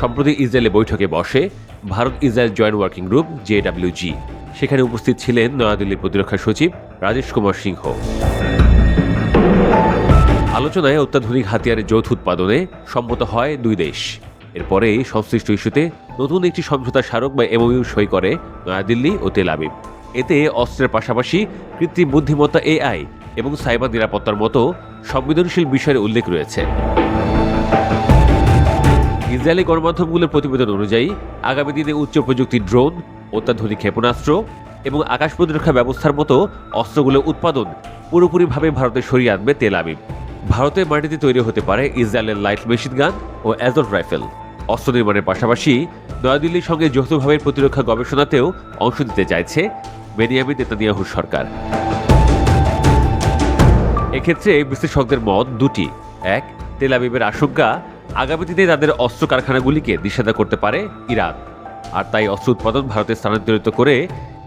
সম্প্রতি ইসরায়েলে বৈঠকে বসে Bharat Israel joint working group JWG। সেখানে উপস্থিত ছিলেন নয়াদিল্লির প্রতিরক্ষা সচিব রাজেশ কুমার সিংহ। আলোচনায় অত্যাধুনিক হাতিয়ারের যৌথ উৎপাদনে সম্মত হয় দুই দেশ। এরপরে সংশ্লিষ্ট ইস্যুতে নতুন একটি সমঝোতা স্মারক বা MOU সই করে নয়াদিল্লি ও তেল আবিব। এতে অস্ত্রের পাশাপাশি কৃত্রিম বুদ্ধিমত্তা AI এবং সাইবার নিরাপত্তার মতো সংবেদনশীল বিষয়ের উল্লেখ রয়েছে। ইসরায়েলি গণমাধ্যমগুলোর প্রতিবেদন অনুযায়ী আগামী দিনে উচ্চ প্রযুক্তির ড্রোন, অত্যাধুনিক ক্ষেপণাস্ত্র এবং আকাশ প্রতিরক্ষা ব্যবস্থার মতো অস্ত্রগুলোর উৎপাদন পুরোপুরিভাবে ভারতে সরিয়ে আনবে তেল আবিব। ভারতের মাটিতে তৈরি হতে পারে ইসরায়েলের লাইট মেশিন গান ও অ্যাজল্ট রাইফেল। অস্ত্র নির্মাণের পাশাপাশি নয়াদিল্লির সঙ্গে যৌথভাবে প্রতিরক্ষা গবেষণাতেও অংশ নিতে চাইছে বেনিয়ামিন নেতানিয়াহুর সরকার। এক্ষেত্রে বিশ্লেষকদের মত দুটি। এক, তেল আবিবের আশঙ্কা আগামী দিনে তাদের অস্ত্র কারখানাগুলিকে নিষেধ করতে পারে ইরান, আর তাই অস্ত্র উৎপাদন ভারতে স্থানান্তরিত করে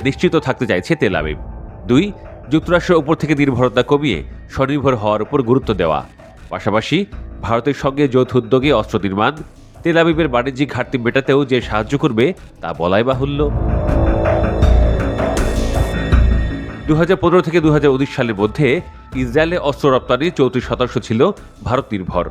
নিশ্চিত থাকতে চাইছে তেল আবিব। দুই, যুক্তরাষ্ট্রের উপর থেকে নির্ভরতা কমিয়ে স্বনির্ভর হওয়ার উপর গুরুত্ব দেওয়া। পাশাপাশি ভারতের সঙ্গে যৌথ উদ্যোগে অস্ত্র নির্মাণ তেল আবিবের বাণিজ্যিক ঘাটতি মেটাতেও যে সাহায্য করবে তা বলাই বাহুল্য। 2015 থেকে 2019 সালের মধ্যে ইসরায়েলে অস্ত্র রপ্তানি 34% ছিল ভারত নির্ভর,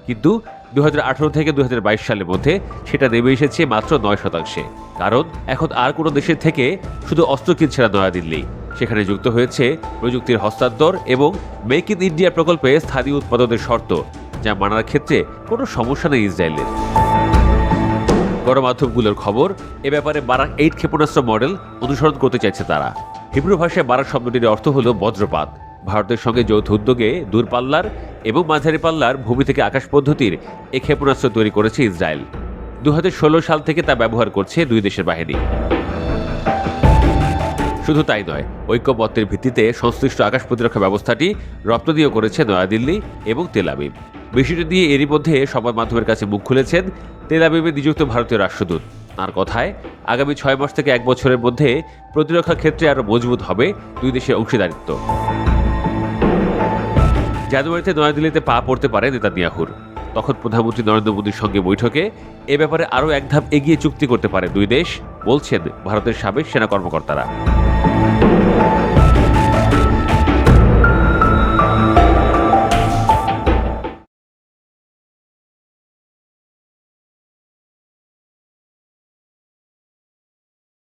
কিন্তু 2018 থেকে 2022 সালের মধ্যে সেটা নেমে এসেছে মাত্র 9%। কারণ এখন আর কোনো দেশের থেকে শুধু অস্ত্র কিনছে না নয়াদিল্লি, সেখানে যুক্ত হয়েছে প্রযুক্তির হস্তান্তর এবং মেক ইন ইন্ডিয়া প্রকল্পে স্থানীয় উৎপাদনের শর্ত, যা মানার ক্ষেত্রে কোনো সমস্যা নেই ইসরায়েলের। গণমাধ্যমগুলোর খবর, এ ব্যাপারে বারাক 8 ক্ষেপণাস্ত্র মডেল অনুসরণ করতে চাইছে তারা। হিব্রু ভাষায় বারাক শব্দটির অর্থ হল বজ্রপাত। ভারতের সঙ্গে যৌথ উদ্যোগে দূরপাল্লার এবং মাঝারি পাল্লার ভূমি থেকে আকাশ পদ্ধতির এই ক্ষেপণাস্ত্র তৈরি করেছে ইসরায়েল। 2016 সাল থেকে তা ব্যবহার করছে দুই দেশের বাহিনী। শুধু তাই নয়, ঐক্যমত্যের ভিত্তিতে সংশ্লিষ্ট আকাশ প্রতিরক্ষা ব্যবস্থাটি রপ্তানিও করেছে নয়াদিল্লি এবং তেল আবিব। বিষয়টি নিয়ে এরই মধ্যে সংবাদ মাধ্যমের কাছে মুখ খুলেছেন তেল আবিবে নিযুক্ত ভারতীয় রাষ্ট্রদূত। তাঁর কথায় আগামী 6 মাস থেকে 1 বছরের মধ্যে প্রতিরক্ষা ক্ষেত্রে আরও মজবুত হবে দুই দেশের অংশীদারিত্ব। জানুয়ারিতে নয়াদিল্লিতে পা পড়তে পারে নেতানিয়াহুর। তখন প্রধানমন্ত্রী নরেন্দ্র মোদীর সঙ্গে বৈঠকে এ ব্যাপারে আরও এক ধাপ এগিয়ে চুক্তি করতে পারে দুই দেশ, বলছেন ভারতের সাবেক সেনা কর্মকর্তারা।